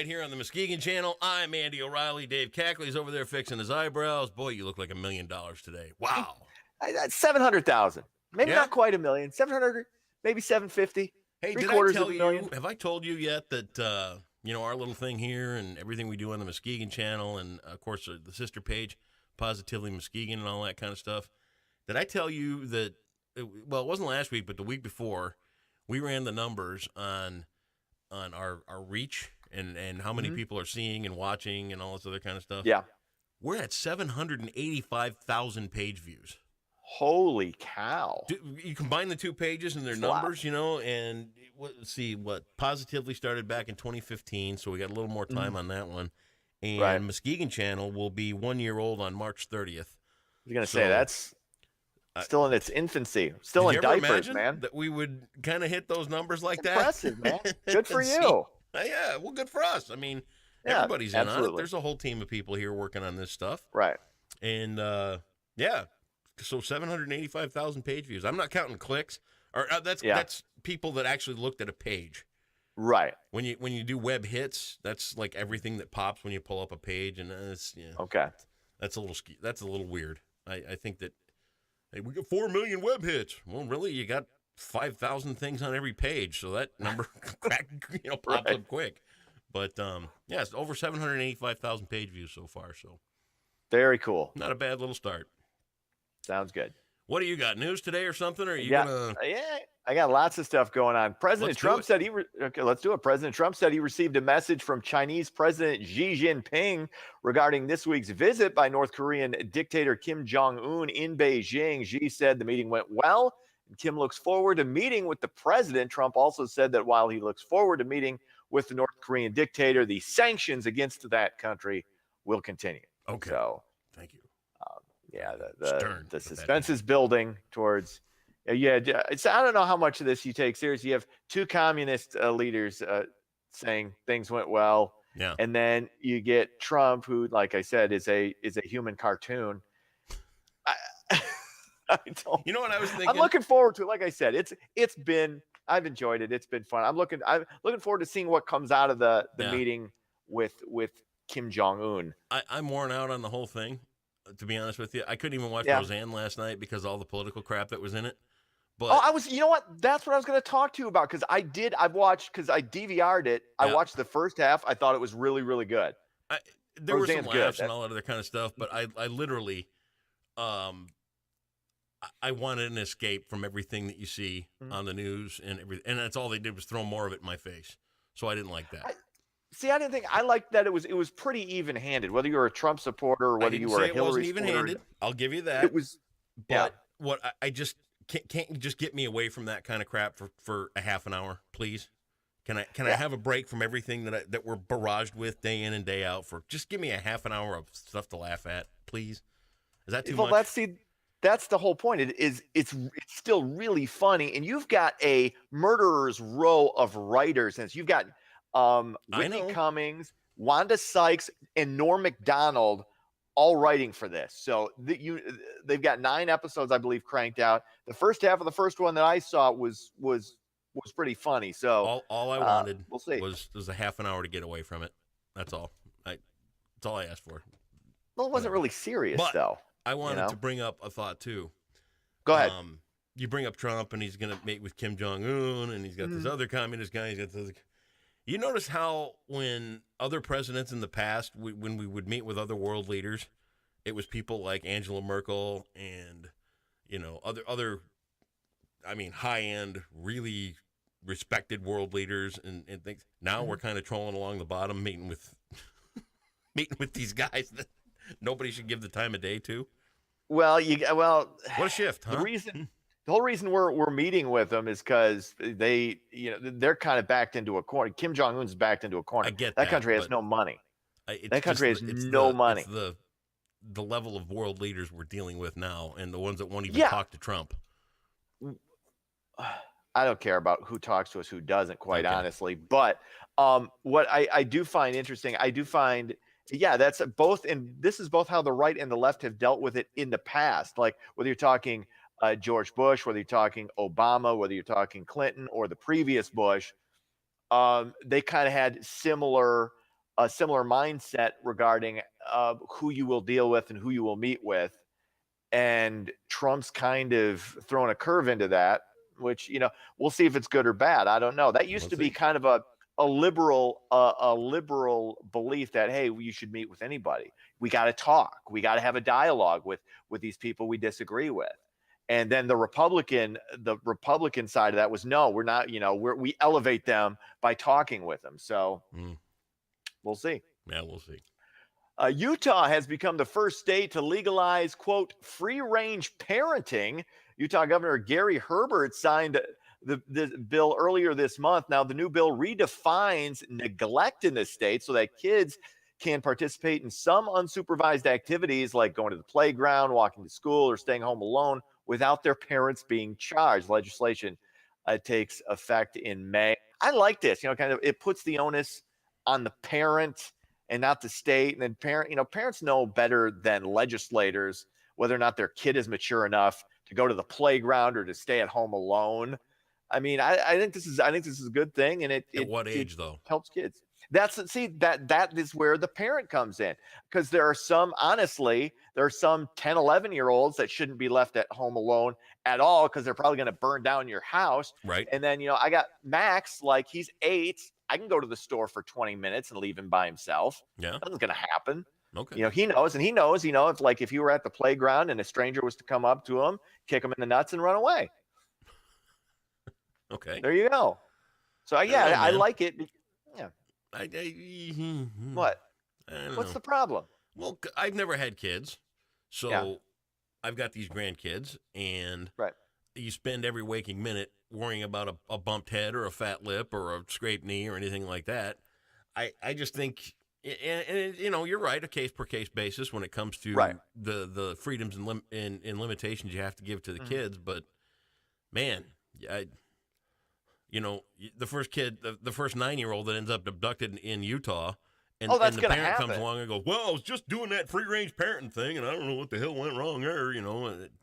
right here on the Muskegon channel. I'm Andy O'Reilly. Dave Cackley's over there fixing his eyebrows. Boy, you look like $1 million today. Wow. That's 700,000. Maybe Yeah? not quite 1 million. 700, maybe 750. Hey, did I tell you, have I told you yet that, our little thing here and everything we do on the Muskegon channel and, of course, the sister page, Positively Muskegon and all that kind of stuff, did I tell you that, it wasn't last week, but the week before, we ran the numbers on our reach and how many people are seeing and watching and all this other kind of stuff? Yeah. We're at 785,000 page views. Holy cow. You combine the two pages and their numbers, and let's see, Positively started back in 2015, so we got a little more time on that one. And Muskegon channel will be 1 year old on March 30th. I was going to say, that's still in its infancy. Still in diapers, man. That we would kind of hit those numbers like that. Impressive, man. Good for you. Yeah, well, good for us. I mean, everybody's in on it. There's a whole team of people here working on this stuff. Right. And, so 785,000 page views. I'm not counting clicks. Or that's people that actually looked at a page. Right. When you do web hits, that's like everything that pops when you pull up a page, and it's okay. That's a little weird. I think that we got 4 million web hits. Well, really, you got 5,000 things on every page, so that number pops up quick. But it's over 785,000 page views so far. So very cool. Not a bad little start. Sounds good. What do you got? News today or something? Or are you gonna? Yeah, I got lots of stuff going on. President Trump said let's do it. President Trump said he received a message from Chinese President Xi Jinping regarding this week's visit by North Korean dictator Kim Jong-un in Beijing. Xi said the meeting went well, and Kim looks forward to meeting with the president. Trump also said that while he looks forward to meeting with the North Korean dictator, the sanctions against that country will continue. Okay. So, thank you. The suspense is building towards. I don't know how much of this you take seriously. You have two communist leaders saying things went well, and then you get Trump, who, like I said, is a human cartoon. I don't. You know what I was thinking? I'm looking forward to it. Like I said, I've enjoyed it. It's been fun. I'm looking forward to seeing what comes out of the meeting with Kim Jong-un. I'm worn out on the whole thing. To be honest with you, I couldn't even watch Rosanne last night because of all the political crap that was in it. But you know what? That's what I was going to talk to you about because I DVR'd it. Yeah. I watched the first half. I thought it was really, really good. There were some laughs and all that other kind of stuff, but I literally, I wanted an escape from everything that you see on the news and everything, and that's all they did was throw more of it in my face. So I didn't like that. I didn't think I liked that it was pretty even-handed. Whether you were a Trump supporter or whether you were a Hillary supporter, even-handed. I'll give you that. It was, but what I just can't you just get me away from that kind of crap for a half an hour, please? Can I have a break from everything that we're barraged with day in and day out? Just give me a half an hour of stuff to laugh at, please. Is that too much? That's the whole point. It's still really funny, and you've got a murderer's row of writers, and you've got. Whitney Cummings, Wanda Sykes, and Norm Macdonald all writing for this. So they've got 9 episodes, I believe, cranked out. The first half of the first one that I saw was pretty funny. So all I wanted we'll see. was a half an hour to get away from it. That's all. That's all I asked for. Well, it wasn't really serious, though. I wanted to bring up a thought too. Go ahead. You bring up Trump, and he's going to meet with Kim Jong-un, and he's got this other communist guy. He's got this. You notice how when other presidents in the past, when we would meet with other world leaders, it was people like Angela Merkel and, other high-end, really respected world leaders and things. Now we're kind of trolling along the bottom, meeting with these guys that nobody should give the time of day to. Well, what a shift, huh? The whole reason we're meeting with them is because they're kind of backed into a corner. Kim Jong-un's backed into a corner. I get that country has no money. That country has no money. It's the level of world leaders we're dealing with now, and the ones that won't even talk to Trump. I don't care about who talks to us, who doesn't, quite honestly. But what I do find interesting, that's both, and this is both how the right and the left have dealt with it in the past. Like whether you're talking George Bush, whether you're talking Obama, whether you're talking Clinton or the previous Bush, they kind of had similar a similar mindset regarding who you will deal with and who you will meet with. And Trump's kind of thrown a curve into that, which, we'll see if it's good or bad. I don't know. That used to be kind of a liberal belief that, hey, you should meet with anybody. We got to talk. We got to have a dialogue with these people we disagree with. And then the Republican side of that was, no, we're not. We elevate them by talking with them. So we'll see. Yeah, we'll see. Utah has become the first state to legalize, quote, free-range parenting. Utah Governor Gary Herbert signed the bill earlier this month. Now, the new bill redefines neglect in the state so that kids can participate in some unsupervised activities like going to the playground, walking to school, or staying home alone without their parents being charged. Legislation takes effect in May. I like this. Kind of it puts the onus on the parent and not the state. And then parents know better than legislators whether or not their kid is mature enough to go to the playground or to stay at home alone. I mean, I think this is a good thing, and at what age though helps kids. That is where the parent comes in, because there are some 10, 11-year-olds that shouldn't be left at home alone at all, because they're probably going to burn down your house. Right. And then, I got Max, like he's 8. I can go to the store for 20 minutes and leave him by himself. Yeah. Nothing's going to happen. Okay. He knows, it's like if you were at the playground and a stranger was to come up to him, kick him in the nuts and run away. Okay. There you go. So I like it. Yeah. What? What's the problem? Well, I've never had kids, so I've got these grandkids, and you spend every waking minute worrying about a bumped head or a fat lip or a scraped knee or anything like that. I just think, and you're right, a case-per-case basis when it comes to the freedoms and limitations you have to give to the kids. But, man, the first kid, the first 9-year-old that ends up abducted in Utah, and the parent comes along and goes, well, I was just doing that free-range parenting thing, and I don't know what the hell went wrong there,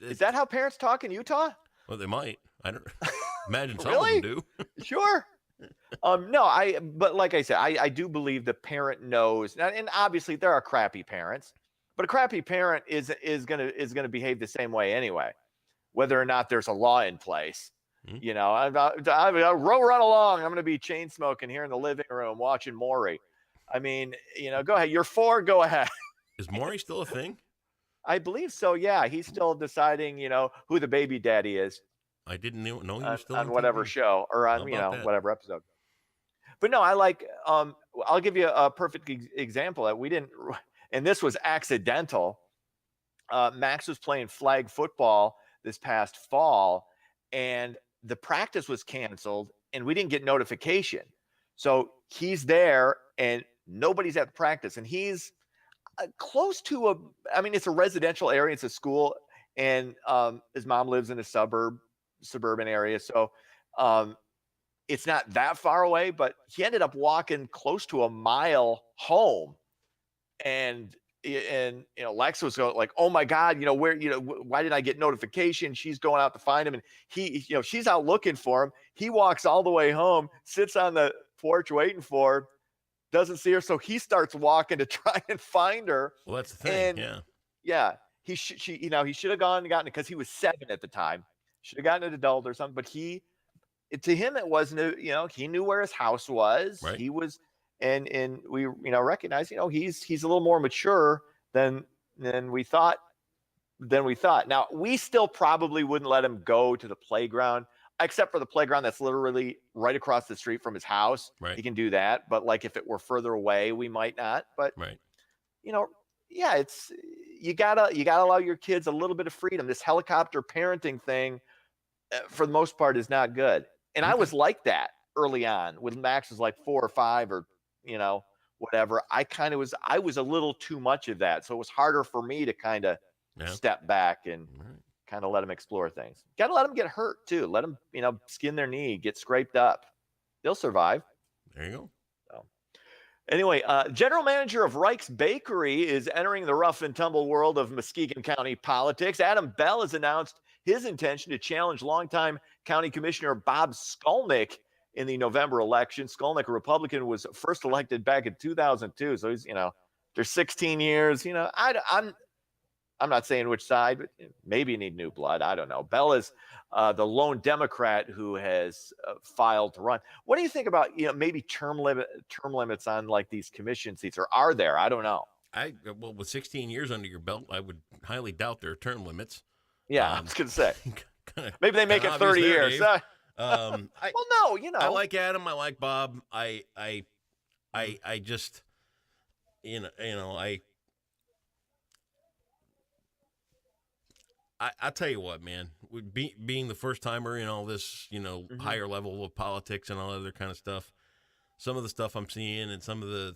Is that how parents talk in Utah? Well, they might. I don't imagine some of them do. Sure. But like I said, I do believe the parent knows, and obviously there are crappy parents, but a crappy parent is gonna behave the same way anyway, whether or not there's a law in place. I'll run along. I'm gonna be chain smoking here in the living room watching Maury. I mean, go ahead. You're 4. Go ahead. Is Maury still a thing? I believe so. Yeah, he's still deciding, who the baby daddy is. I didn't know he was still on whatever show or on whatever episode. But no, I like. I'll give you a perfect example that we didn't, and this was accidental. Max was playing flag football this past fall, and the practice was canceled, and we didn't get notification. So he's there, and nobody's at practice, and he's close to it's a residential area. It's a school, and his mom lives in a suburban area. So it's not that far away, but he ended up walking close to a mile home. And Lex was like, oh my God, why did I get notification? She's going out to find him. And she's out looking for him. He walks all the way home, sits on the porch waiting for her, doesn't see her. So he starts walking to try and find her. Well, that's the thing. And, yeah. He should have gone and gotten it, because he was 7 at the time. Should have gotten an adult or something. But to him, it wasn't, he knew where his house was. Right. He was, and we, recognize, he's a little more mature than we thought. Now, we still probably wouldn't let him go to the playground, except for the playground that's literally right across the street from his house. Right. He can do that. But like, if it were further away, we might not. But, it's, you gotta allow your kids a little bit of freedom. This helicopter parenting thing, for the most part, is not good. And I was like that early on when Max was like 4 or 5 or, whatever. I was a little too much of that. So it was harder for me to kind of step back and kind of let them explore things. Got to let them get hurt too. Let them, skin their knee, get scraped up. They'll survive. There you go. So, anyway, general manager of Reich's Bakery is entering the rough and tumble world of Muskegon County politics. Adam Bell has announced his intention to challenge longtime County Commissioner Bob Skolnick in the November election. Skolnick, a Republican, was first elected back in 2002. So he's, there's 16 years. I'm not saying which side, but maybe you need new blood. I don't know. Bella's the lone Democrat who has filed to run. What do you think about maybe term limits on like these commission seats, or are there? I don't know. Well, with 16 years under your belt, I would highly doubt there are term limits. Yeah, I was gonna say maybe they make it 30 years. Well, no, I like Adam. I like Bob. I just, I'll tell you what, man. Being the first timer in all this, higher level of politics and all other kind of stuff, some of the stuff I'm seeing and some of the,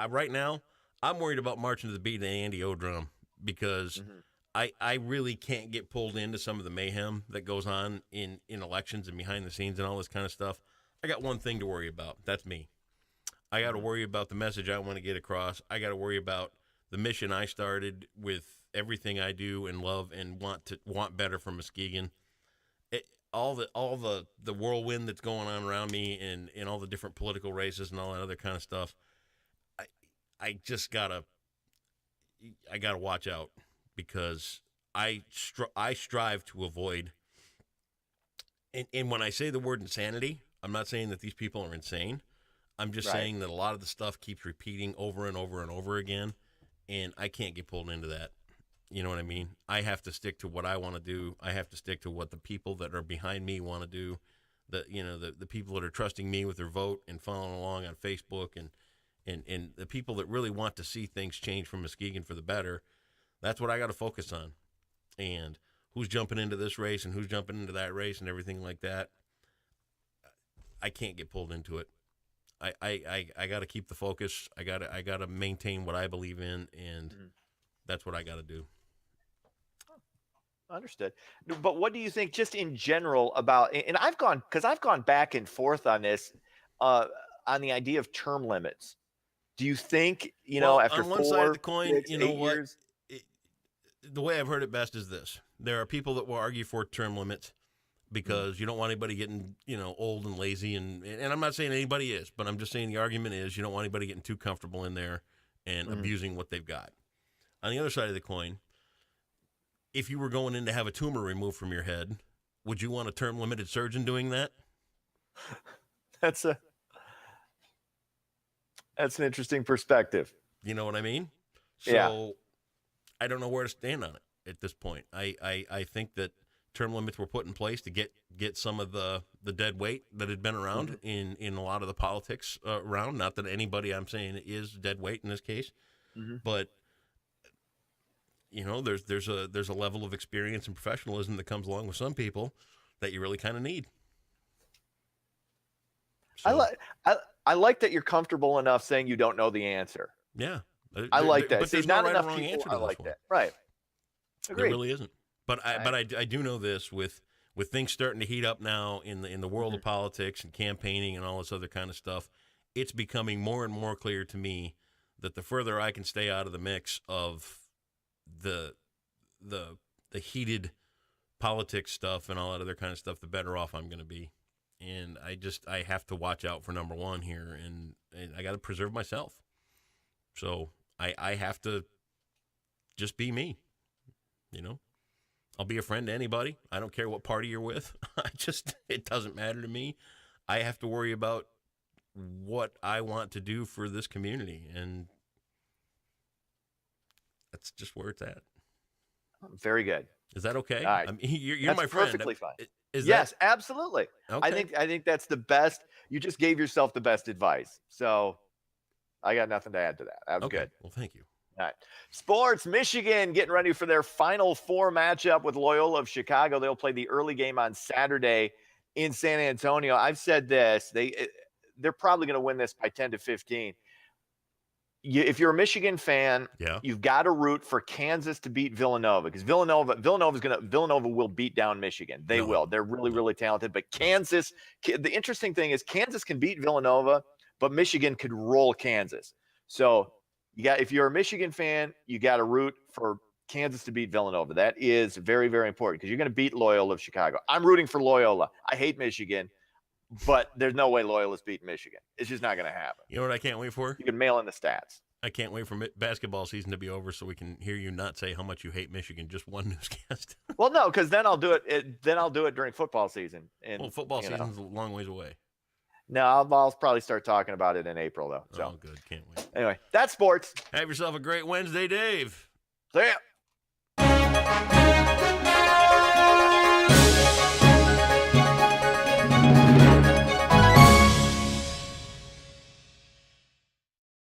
right now, I'm worried about marching to the beat of the Andy O drum because I really can't get pulled into some of the mayhem that goes on in elections and behind the scenes and all this kind of stuff. I got one thing to worry about. That's me. I got to worry about the message I want to get across. I got to worry about the mission I started with everything I do and love and want better for Muskegon. All the whirlwind that's going on around me and all the different political races and all that other kind of stuff. I just gotta watch out because I strive to avoid. And when I say the word insanity, I'm not saying that these people are insane. I'm just saying that a lot of the stuff keeps repeating over and over and over again, and I can't get pulled into that. You know what I mean? I have to stick to what I want to do. I have to stick to what the people that are behind me want to do. The people that are trusting me with their vote and following along on Facebook and the people that really want to see things change for Muskegon for the better. That's what I got to focus on. And who's jumping into this race and who's jumping into that race and everything like that. I can't get pulled into it. I got to keep the focus. I got to maintain what I believe in, and that's what I got to do. Understood. But what do you think just in general about, and I've gone back and forth on this, on the idea of term limits. Do you think, after on one side of the coin, 6, 8 years? The way I've heard it best is this. There are people that will argue for term limits because you don't want anybody getting, old and lazy. And I'm not saying anybody is, but I'm just saying the argument is you don't want anybody getting too comfortable in there and abusing what they've got. On the other side of the coin, if you were going in to have a tumor removed from your head, would you want a term limited surgeon doing that? That's an interesting perspective. You know what I mean? So yeah. I don't know where to stand on it at this point. I think that term limits were put in place to get some of the dead weight that had been around in a lot of the politics around. Not that anybody I'm saying is dead weight in this case, but there's a level of experience and professionalism that comes along with some people that you really kind of need. So, I like that you're comfortable enough saying you don't know the answer. Yeah. I like that. But there's not no right enough or wrong people answer to I this like one. that. Right. Agreed. There really isn't. But I do know this with things starting to heat up now in the world of politics and campaigning and all this other kind of stuff, it's becoming more and more clear to me that the further I can stay out of the mix of the heated politics stuff and all that other kind of stuff, the better off I'm going to be. And I have to watch out for number one here, and I got to preserve myself. So I have to just be me, I'll be a friend to anybody. I don't care what party you're with. It doesn't matter to me. I have to worry about what I want to do for this community, and that's just where it's at. Very good. Is that okay? All right. I mean, you're my friend. Perfectly fine. Yes, absolutely. Okay. I think that's the best. You just gave yourself the best advice. So I got nothing to add to that. That was good. Well, thank you. All right. Sports, Michigan getting ready for their Final Four matchup with Loyola of Chicago. They'll play the early game on Saturday in San Antonio. I've said this. They're probably going to win this by 10-15. If you're a Michigan fan, you've got to root for Kansas to beat Villanova, because Villanova will beat down Michigan. They will. They're really, really talented. But Kansas, the interesting thing is Kansas can beat Villanova, but Michigan could roll Kansas. So if you're a Michigan fan, you got to root for Kansas to beat Villanova. That is very, very important because you're going to beat Loyola of Chicago. I'm rooting for Loyola. I hate Michigan, but there's no way Loyola's beating Michigan. It's just not going to happen. You know what I can't wait for? You can mail in the stats. I can't wait for basketball season to be over so we can hear you not say how much you hate Michigan. Just one newscast. Well, no, because then I'll do it. Then I'll do it during football season. And well, football season's a long ways away. No, I'll probably start talking about it in April though. So. Oh, good. Can't wait. Anyway, that's sports. Have yourself a great Wednesday, Dave. See ya.